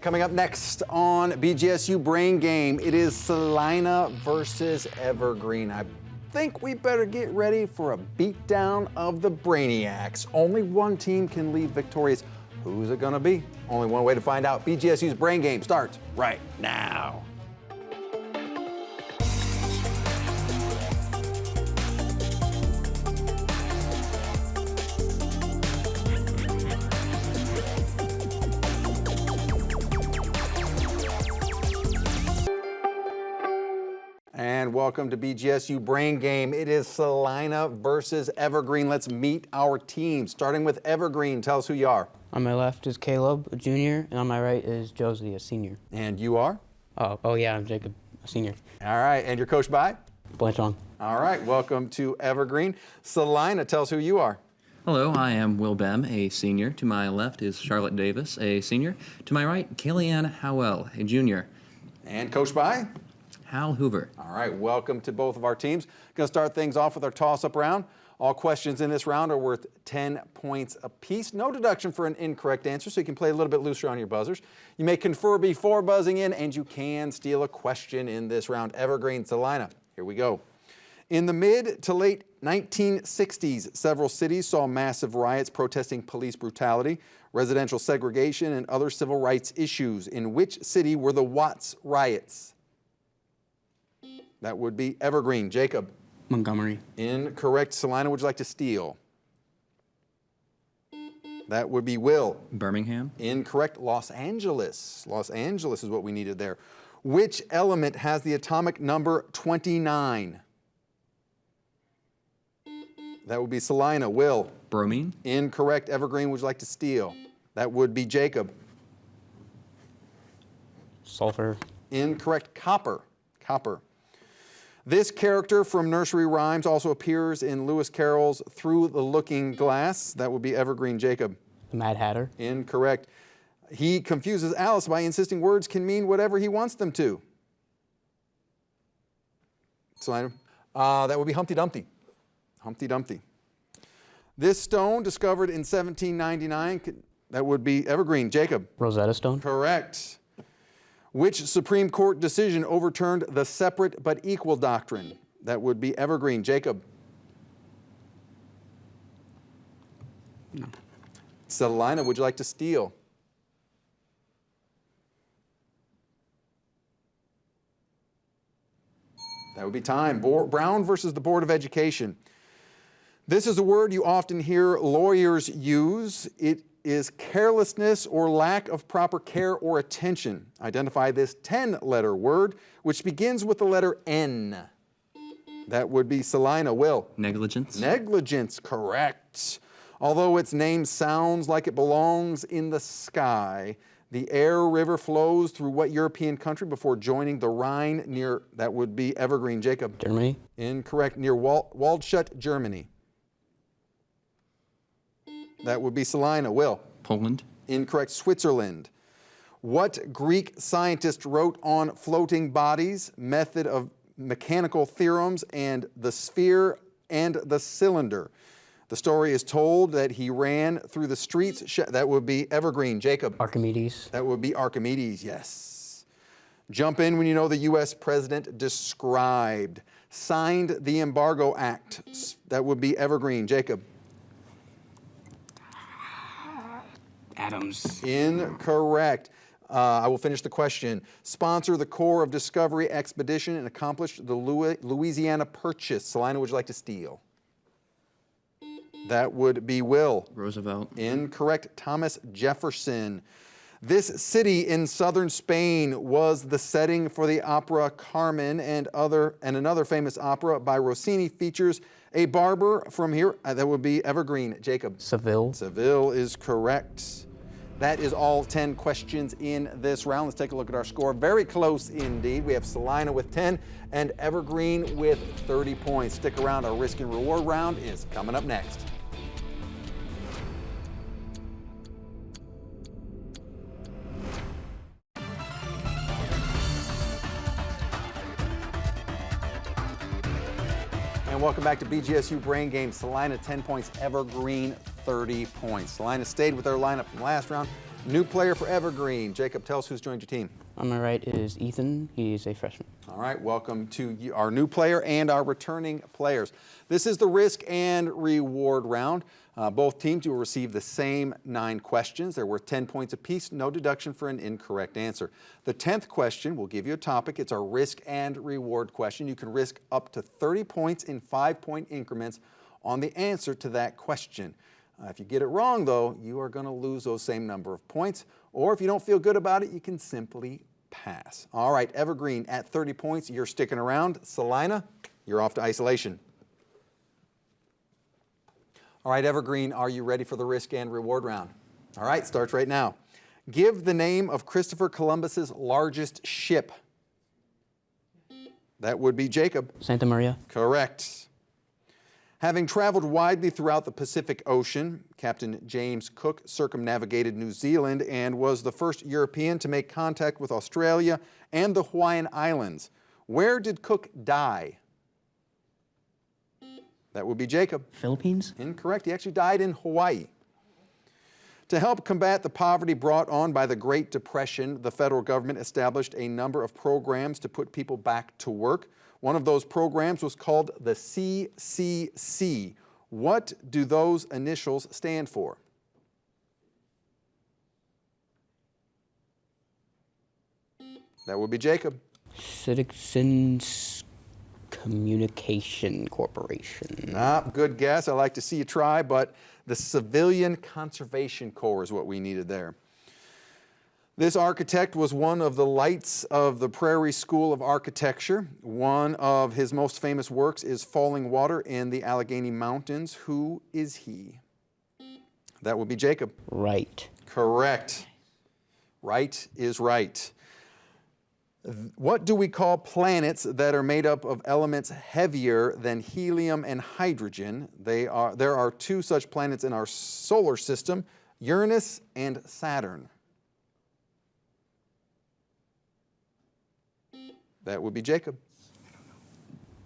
Coming up next on BGSU Brain Game, it is Celina versus Evergreen. I think we better get ready for a beatdown of the Brainiacs. Only one team can leave victorious. Who's it gonna be? Only one way to find out. BGSU's Brain Game starts right now. And welcome to BGSU Brain Game. It is Celina versus Evergreen. Let's meet our team. Starting with Evergreen, tell us who you are. On my left is Caleb, a junior, and on my right is Josie, a senior. And you are? Oh yeah, I'm Jacob, a senior. All right, and you're coached by? Blanchong. All right, welcome to Evergreen. Celina, tell us who you are. Hello, I am Will Bem, a senior. To my left is Charlotte Davis, a senior. To my right, Kellyanne Howell, a junior. And coached by? Hal Hoover. All right, welcome to both of our teams. Going to start things off with our toss-up round. All questions in this round are worth 10 points apiece. No deduction for an incorrect answer, so you can play a little bit looser on your buzzers. You may confer before buzzing in, and you can steal a question in this round. Evergreen, Celina, here we go. In the mid to late 1960s, several cities saw massive riots protesting police brutality, residential segregation, and other civil rights issues. In which city were the Watts riots? That would be Evergreen. Jacob. Montgomery. Incorrect. Celina, would you like to steal? That would be Will. Birmingham. Incorrect. Los Angeles. Los Angeles is what we needed there. Which element has the atomic number 29? That would be Celina. Will. Bromine. Incorrect. Evergreen, would you like to steal? That would be Jacob. Sulfur. Incorrect. Copper. Copper. This character from nursery rhymes also appears in Lewis Carroll's Through the Looking Glass. That would be Evergreen. Jacob. The Mad Hatter. Incorrect. He confuses Alice by insisting words can mean whatever he wants them to. Celina. That would be Humpty Dumpty. Humpty Dumpty. This stone discovered in 1799, that would be Evergreen. Jacob. Rosetta Stone. Correct. Which Supreme Court decision overturned the separate but equal doctrine? That would be Evergreen. Jacob. No. Celina, would you like to steal? That would be time. Brown versus the Board of Education. This is a word you often hear lawyers use. It is carelessness or lack of proper care or attention. Identify this 10-letter word, which begins with the letter N. That would be Celina. Will. Negligence. Negligence, correct. Although its name sounds like it belongs in the sky, the Aire River flows through what European country before joining the Rhine near, that would be Evergreen. Jacob. Germany. Incorrect. Near Waldshut, Germany. That would be Celina. Will. Poland. Incorrect. Switzerland. What Greek scientist wrote on floating bodies, method of mechanical theorems, and the sphere and the cylinder? The story is told that he ran through the streets. That would be Evergreen. Jacob. Archimedes. That would be Archimedes, yes. Jump in when you know the U.S. president described. Signed the Embargo Act. That would be Evergreen. Jacob. Adams. Incorrect. I will finish the question. Sponsor the Corps of Discovery expedition and accomplish the Louisiana Purchase. Celina, would you like to steal? That would be Will. Roosevelt. Incorrect. Thomas Jefferson. This city in southern Spain was the setting for the opera Carmen, and another famous opera by Rossini features a barber from here. That would be Evergreen. Jacob. Seville. Seville is correct. That is all 10 questions in this round. Let's take a look at our score. Very close indeed. We have Celina with 10 and Evergreen with 30 points. Stick around. Our risk and reward round is coming up next. And welcome back to BGSU Brain Game. Celina 10 points, Evergreen 30 points. Celina stayed with their lineup from last round. New player for Evergreen. Jacob, tell us who's joined your team. On my right is Ethan. He's a freshman. All right, welcome to our new player and our returning players. This is the risk and reward round. Both teams will receive the same 9 questions. They're worth 10 points apiece, no deduction for an incorrect answer. The 10th question will give you a topic. It's our risk and reward question. You can risk up to 30 points in 5-point increments on the answer to that question. If you get it wrong, though, you are going to lose those same number of points. Or if you don't feel good about it, you can simply pass. All right, Evergreen at 30 points, you're sticking around. Celina, you're off to isolation. All right, Evergreen, are you ready for the risk and reward round? All right, starts right now. Give the name of Christopher Columbus's largest ship. That would be Jacob. Santa Maria. Correct. Having traveled widely throughout the Pacific Ocean, Captain James Cook circumnavigated New Zealand and was the first European to make contact with Australia and the Hawaiian Islands. Where did Cook die? That would be Jacob. Philippines. Incorrect. He actually died in Hawaii. To help combat the poverty brought on by the Great Depression, the federal government established a number of programs to put people back to work. One of those programs was called the CCC. What do those initials stand for? That would be Jacob. Citizens Communication Corporation. Good guess. I like to see you try, but the Civilian Conservation Corps is what we needed there. This architect was one of the lights of the Prairie School of Architecture. One of his most famous works is Falling Water in the Allegheny Mountains. Who is he? That would be Jacob. Right. Correct. Right is right. What do we call planets that are made up of elements heavier than helium and hydrogen? There are 2 such planets in our solar system, Uranus and Saturn. That would be Jacob.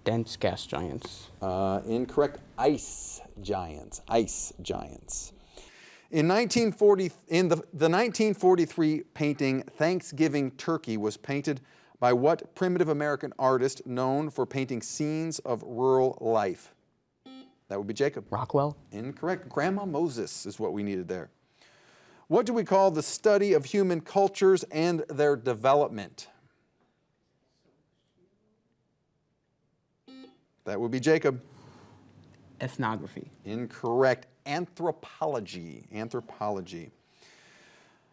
Dense gas giants. Incorrect. Ice giants. Ice giants. In the 1943 painting Thanksgiving Turkey was painted by what primitive American artist known for painting scenes of rural life? That would be Jacob. Rockwell. Incorrect. Grandma Moses is what we needed there. What do we call the study of human cultures and their development? That would be Jacob. Ethnography. Incorrect. Anthropology. Anthropology.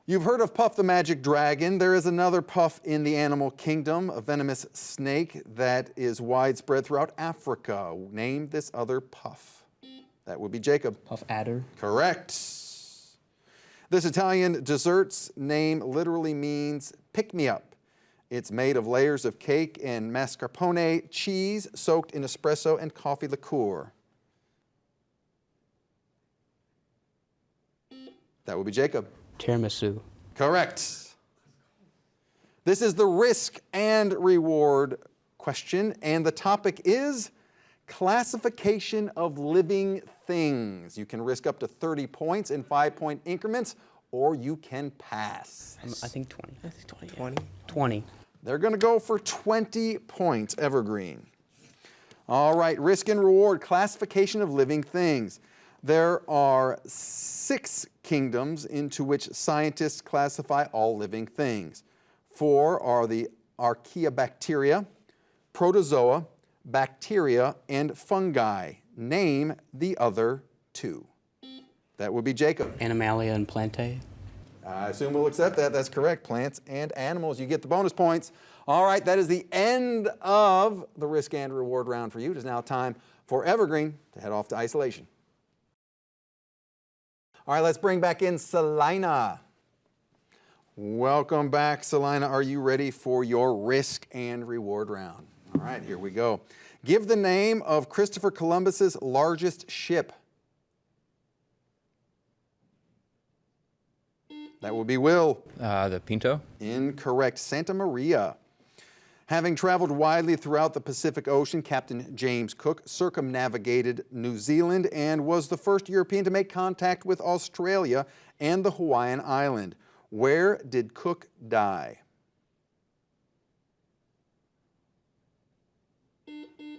You've heard of Puff the Magic Dragon. There is another Puff in the animal kingdom, a venomous snake that is widespread throughout Africa. Name this other Puff. That would be Jacob. Puff adder. Correct. This Italian dessert's name literally means pick-me-up. It's made of layers of cake and mascarpone cheese soaked in espresso and coffee liqueur. That would be Jacob. Tiramisu. Correct. This is the risk and reward question, and the topic is classification of living things. You can risk up to 30 points in 5-point increments, or you can pass. I think 20. I think 20. 20. 20. They're going to go for 20 points, Evergreen. All right, risk and reward, classification of living things. There are 6 kingdoms into which scientists classify all living things. 4 are the archaeobacteria, protozoa, bacteria, and fungi. Name the other 2. That would be Jacob. Animalia and Plantae. I assume we'll accept that. That's correct. Plants and animals. You get the bonus points. All right, that is the end of the risk and reward round for you. It is now time for Evergreen to head off to isolation. All right, let's bring back in Celina. Welcome back, Celina. Are you ready for your risk and reward round? All right, here we go. Give the name of Christopher Columbus's largest ship. That would be Will. The Pinto. Incorrect. Santa Maria. Having traveled widely throughout the Pacific Ocean, Captain James Cook circumnavigated New Zealand and was the first European to make contact with Australia and the Hawaiian island. Where did Cook die?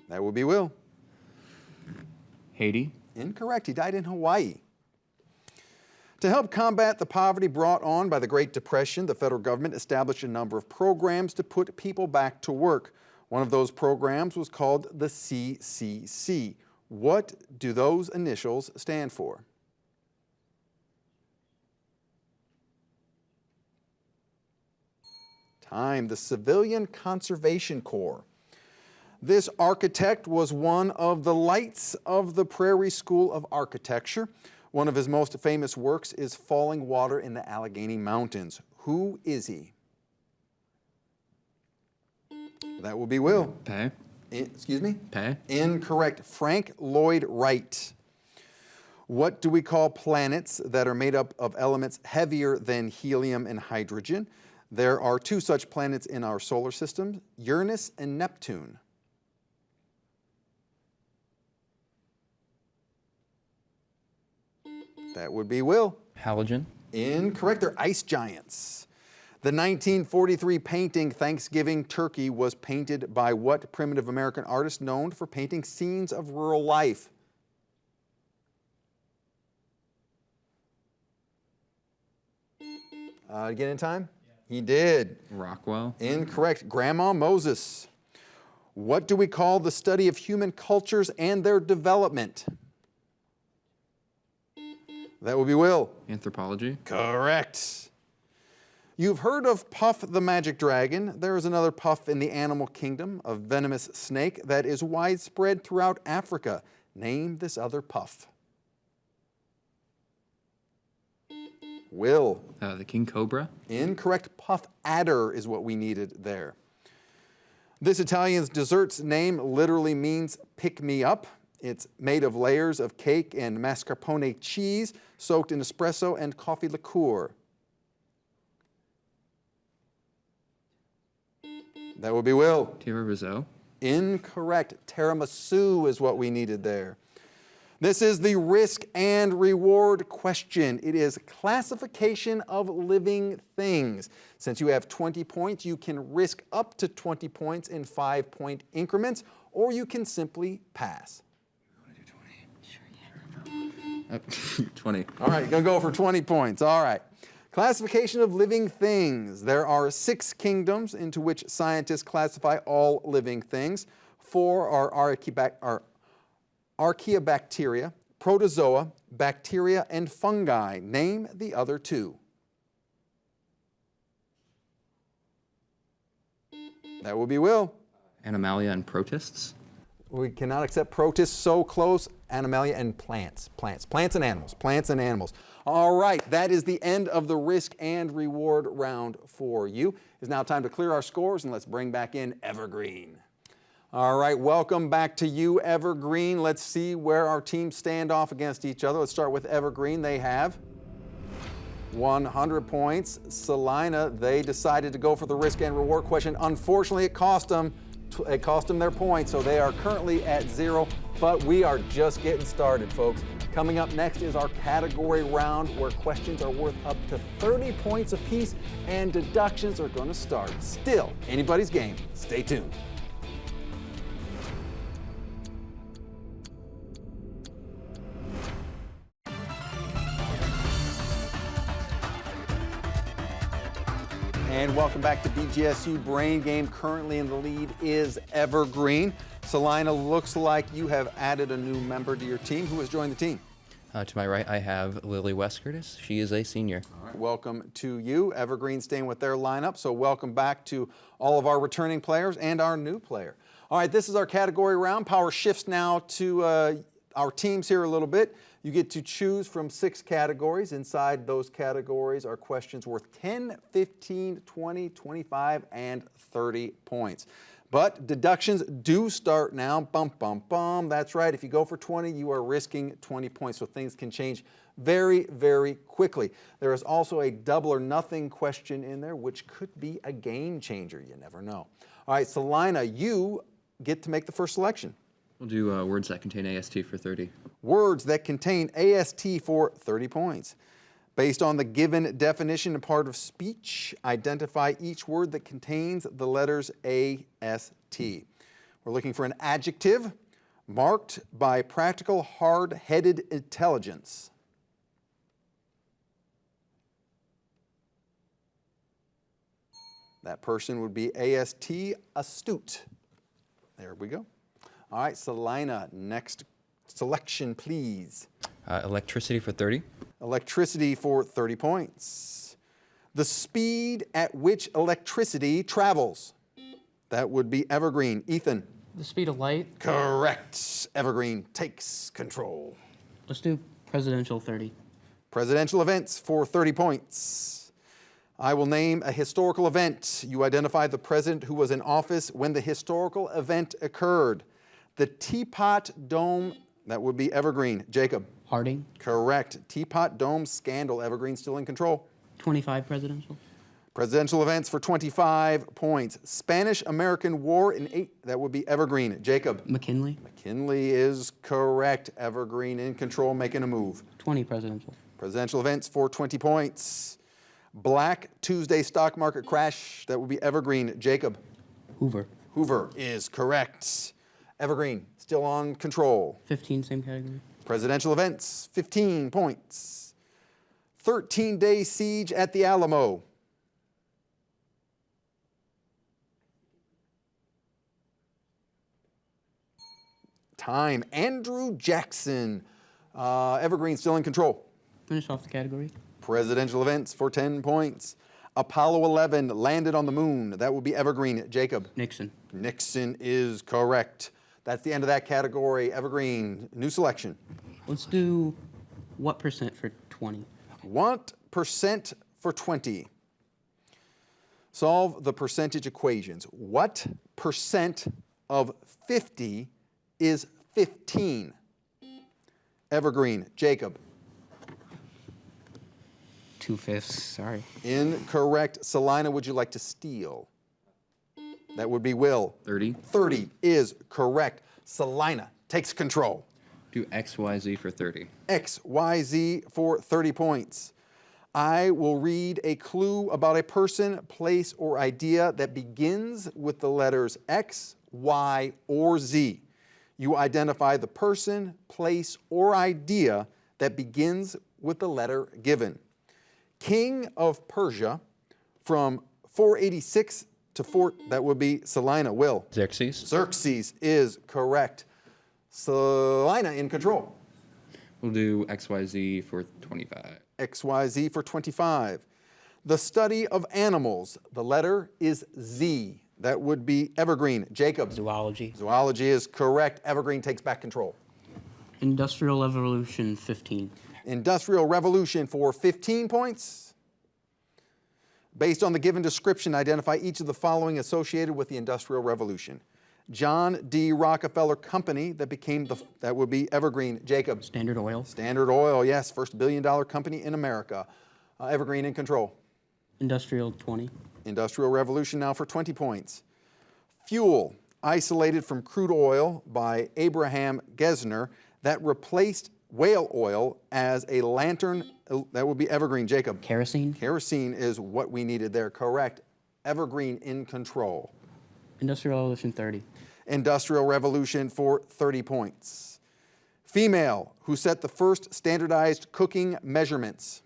That would be Will. Haiti. Incorrect. He died in Hawaii. To help combat the poverty brought on by the Great Depression, the federal government established a number of programs to put people back to work. One of those programs was called the CCC. What do those initials stand for? Time. The Civilian Conservation Corps. This architect was one of the lights of the Prairie School of Architecture. One of his most famous works is Falling Water in the Allegheny Mountains. Who is he? That will be Will. Pay. Excuse me? Pay. Incorrect. Frank Lloyd Wright. What do we call planets that are made up of elements heavier than helium and hydrogen? There are two such planets in our solar system, Uranus and Neptune. That would be Will. Halogen. Incorrect. They're ice giants. The 1943 painting Thanksgiving Turkey was painted by what primitive American artist known for painting scenes of rural life? Get in time? Yeah. He did. Rockwell. Incorrect. Grandma Moses. What do we call the study of human cultures and their development? That would be Will. Anthropology. Correct. You've heard of Puff the Magic Dragon. There is another puff in the animal kingdom, a venomous snake that is widespread throughout Africa. Name this other puff. Will. The king cobra. Incorrect. Puff adder is what we needed there. This Italian dessert's name literally means pick me up. It's made of layers of cake and mascarpone cheese soaked in espresso and coffee liqueur. That would be Will. Tiramisu. Incorrect. Tiramisu is what we needed there. This is the risk and reward question. It is classification of living things. Since you have 20 points, you can risk up to 20 points in 5-point increments, or you can simply pass. 20. All right, you're going to go for 20 points. All right. Classification of living things. There are 6 kingdoms into which scientists classify all living things. 4 are archaeobacteria, protozoa, bacteria, and fungi. Name the other 2. That will be Will. Animalia and protists. We cannot accept protists, so close. Animalia and plants. Plants and animals. Plants and animals. All right, that is the end of the risk and reward round for you. It's now time to clear our scores, and let's bring back in Evergreen. All right, welcome back to you, Evergreen. Let's see where our teams stand off against each other. Let's start with Evergreen. They have 100 points. Celina, they decided to go for the risk and reward question. Unfortunately, it cost them their points, so they are currently at 0, but we are just getting started, folks. Coming up next is our category round, where questions are worth up to 30 points apiece, and deductions are going to start. Still, anybody's game. Stay tuned. And welcome back to BGSU Brain Game. Currently in the lead is Evergreen. Celina, looks like you have added a new member to your team. Who has joined the team? To my right, I have Lily West-Curtis. She is a senior. All right, welcome to you. Evergreen staying with their lineup, so welcome back to all of our returning players and our new player. All right, this is our category round. Power shifts now to our teams here a little bit. You get to choose from 6 categories. Inside those categories are questions worth 10, 15, 20, 25, and 30 points. But deductions do start now. Bum, bum, bum. That's right. If you go for 20, you are risking 20 points. So things can change very, very quickly. There is also a double or nothing question in there, which could be a game changer. You never know. All right, Celina, you get to make the first selection. We'll do words that contain AST for 30. Words that contain AST for 30 points. Based on the given definition and part of speech, identify each word that contains the letters A-S-T. We're looking for an adjective marked by practical, hard-headed intelligence. That person would be A-S-T, astute. There we go. All right, Celina, next selection, please. Electricity for 30. Electricity for 30 points. The speed at which electricity travels. That would be Evergreen. Ethan. The speed of light. Correct. Evergreen takes control. Let's do presidential 30. Presidential events for 30 points. I will name a historical event. You identify the president who was in office when the historical event occurred. The Teapot Dome, that would be Evergreen. Jacob. Harding. Correct. Teapot Dome scandal. Evergreen still in control. 25 presidential. Presidential events for 25 points. Spanish-American War in 8, that would be Evergreen. Jacob. McKinley. McKinley is correct. Evergreen in control, making a move. 20 presidential. Presidential events for 20 points. Black Tuesday stock market crash, that would be Evergreen. Jacob. Hoover. Hoover is correct. Evergreen still on control. 15, same category. Presidential events, 15 points. 13-day siege at the Alamo. Time, Andrew Jackson. Evergreen still in control. Finish off the category. Presidential events for 10 points. Apollo 11 landed on the moon. That would be Evergreen. Jacob. Nixon. Nixon is correct. That's the end of that category. Evergreen, new selection. Let's do what percent for 20? What percent for 20? Solve the percentage equations. What percent of 50 is 15? Evergreen. Jacob. 2/5, sorry. Incorrect. Celina, would you like to steal? That would be Will. 30. 30 is correct. Celina takes control. Do XYZ for 30. XYZ for 30 points. I will read a clue about a person, place, or idea that begins with the letters X, Y, or Z. You identify the person, place, or idea that begins with the letter given. King of Persia from 486 to 4, that would be Celina. Will. Xerxes. Xerxes is correct. Celina in control. We'll do XYZ for 25. XYZ for 25. The study of animals. The letter is Z. That would be Evergreen. Jacob. Zoology. Zoology is correct. Evergreen takes back control. Industrial Revolution 15. Industrial Revolution for 15 points. Based on the given description, identify each of the following associated with the Industrial Revolution. John D. Rockefeller Company, that would be Evergreen. Jacob. Standard Oil. Standard Oil, yes, first billion-dollar company in America. Evergreen in control. Industrial 20. Industrial Revolution now for 20 points. Fuel, isolated from crude oil by Abraham Gesner, that replaced whale oil as a lantern. That would be Evergreen. Jacob. Kerosene. Kerosene is what we needed there. Correct. Evergreen in control. Industrial Revolution 30. Industrial Revolution for 30 points. Female who set the first standardized cooking measurements.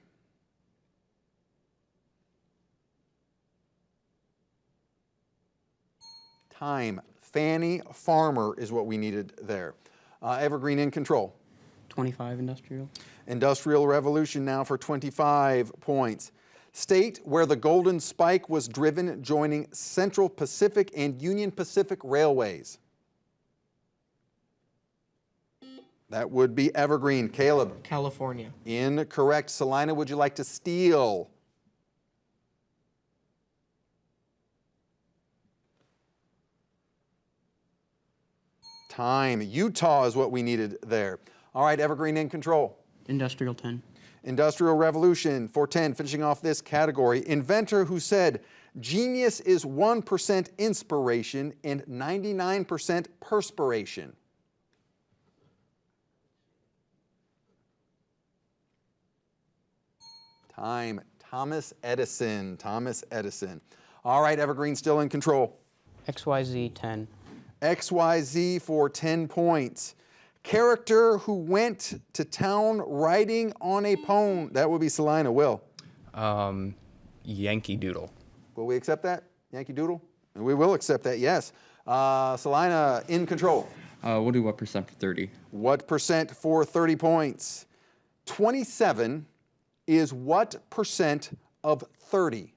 Time. Fanny Farmer is what we needed there. Evergreen in control. 25 industrial. Industrial Revolution now for 25 points. State where the Golden Spike was driven, joining Central Pacific and Union Pacific Railways. That would be Evergreen. Caleb. California. Incorrect. Celina, would you like to steal? Time. Utah is what we needed there. All right, Evergreen in control. Industrial 10. Industrial Revolution for 10, finishing off this category. Inventor who said, genius is 1% inspiration and 99% perspiration. Time. Thomas Edison. Thomas Edison. All right, Evergreen still in control. XYZ 10. XYZ for 10 points. Character who went to town riding on a pony. That would be Celina. Will. Yankee Doodle. Will we accept that? Yankee Doodle? We will accept that, yes. Celina in control. We'll do what percent for 30? What percent for 30 points? 27 is what percent of 30?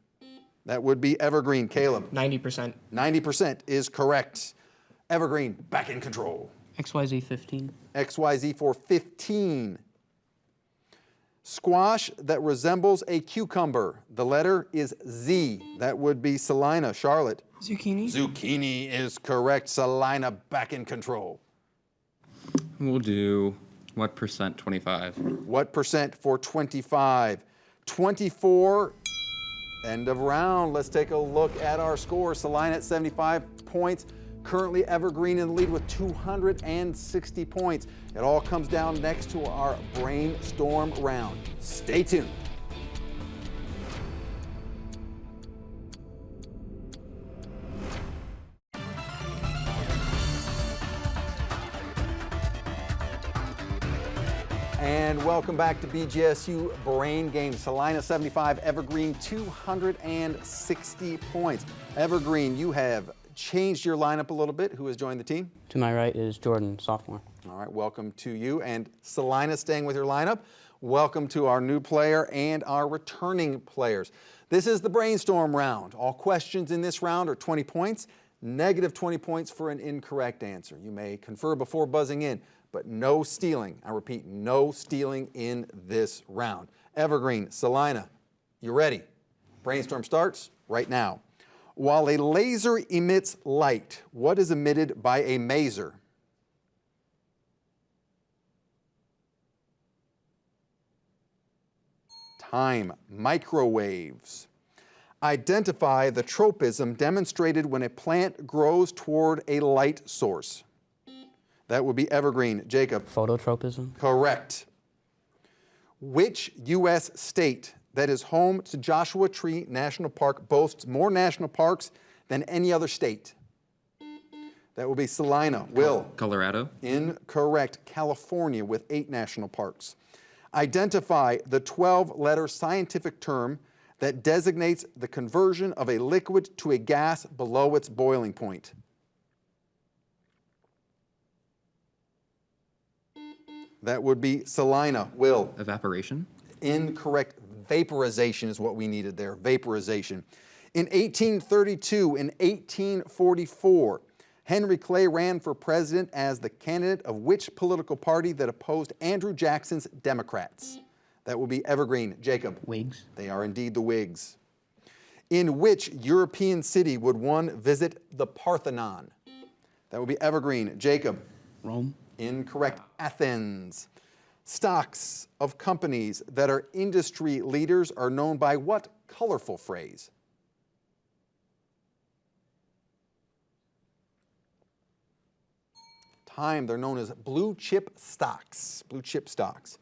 That would be Evergreen. Caleb. 90%. 90% is correct. Evergreen back in control. XYZ 15. XYZ for 15. Squash that resembles a cucumber. The letter is Z. That would be Celina. Charlotte. Zucchini. Zucchini is correct. Celina back in control. We'll do what percent? 25. What percent for 25? 24. End of round. Let's take a look at our score. Celina at 75 points. Currently Evergreen in the lead with 260 points. It all comes down next to our brainstorm round. Stay tuned. And welcome back to BGSU Brain Games. Celina 75, Evergreen 260 points. Evergreen, you have changed your lineup a little bit. Who has joined the team? To my right is Jordan, sophomore. All right, welcome to you. And Celina staying with your lineup. Welcome to our new player and our returning players. This is the brainstorm round. All questions in this round are 20 points, negative 20 points for an incorrect answer. You may confer before buzzing in, but no stealing. I repeat, no stealing in this round. Evergreen, Celina, you ready? Brainstorm starts right now. While a laser emits light, what is emitted by a maser? Time. Microwaves. Identify the tropism demonstrated when a plant grows toward a light source. That would be Evergreen. Jacob. Phototropism. Correct. Which U.S. state that is home to Joshua Tree National Park boasts more national parks than any other state? That would be Celina. Will. Colorado. Incorrect. California with 8 national parks. Identify the 12-letter scientific term that designates the conversion of a liquid to a gas below its boiling point. That would be Celina. Will. Evaporation. Incorrect. Vaporization is what we needed there. Vaporization. In 1832 and 1844, Henry Clay ran for president as the candidate of which political party that opposed Andrew Jackson's Democrats? That would be Evergreen. Jacob. Whigs. They are indeed the Whigs. In which European city would one visit the Parthenon? That would be Evergreen. Jacob. Rome. Incorrect. Athens. Stocks of companies that are industry leaders are known by what colorful phrase? Time. They're known as blue chip stocks. Blue chip stocks.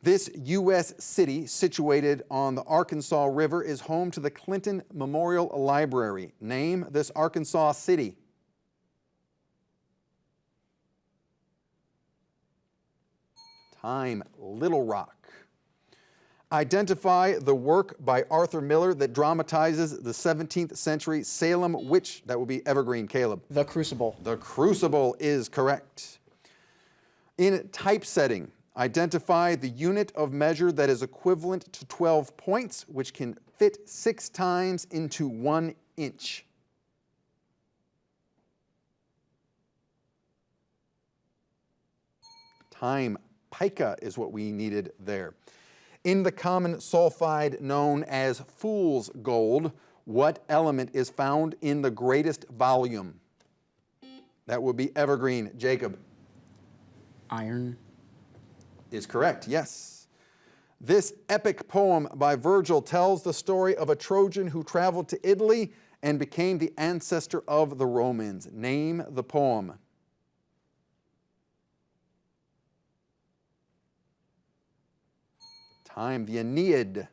This U.S. city situated on the Arkansas River is home to the Clinton Memorial Library. Name this Arkansas city. Time. Little Rock. Identify the work by Arthur Miller that dramatizes the 17th century Salem witch. That will be Evergreen. Caleb. The Crucible. The Crucible is correct. In typesetting, identify the unit of measure that is equivalent to 12 points, which can fit 6 times into 1 inch. Time. Pica is what we needed there. In the common sulfide known as fool's gold, what element is found in the greatest volume? That would be Evergreen. Jacob. Iron. Is correct, yes. This epic poem by Virgil tells the story of a Trojan who traveled to Italy and became the ancestor of the Romans. Name the poem. Time. The Aeneid.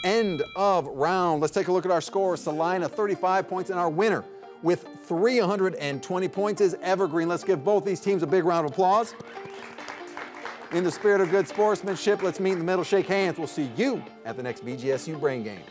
End of round. Let's take a look at our scores. Celina, 35 points, and our winner with 320 points is Evergreen. Let's give both these teams a big round of applause. In the spirit of good sportsmanship, let's meet in the middle, shake hands. We'll see you at the next BGSU Brain Game.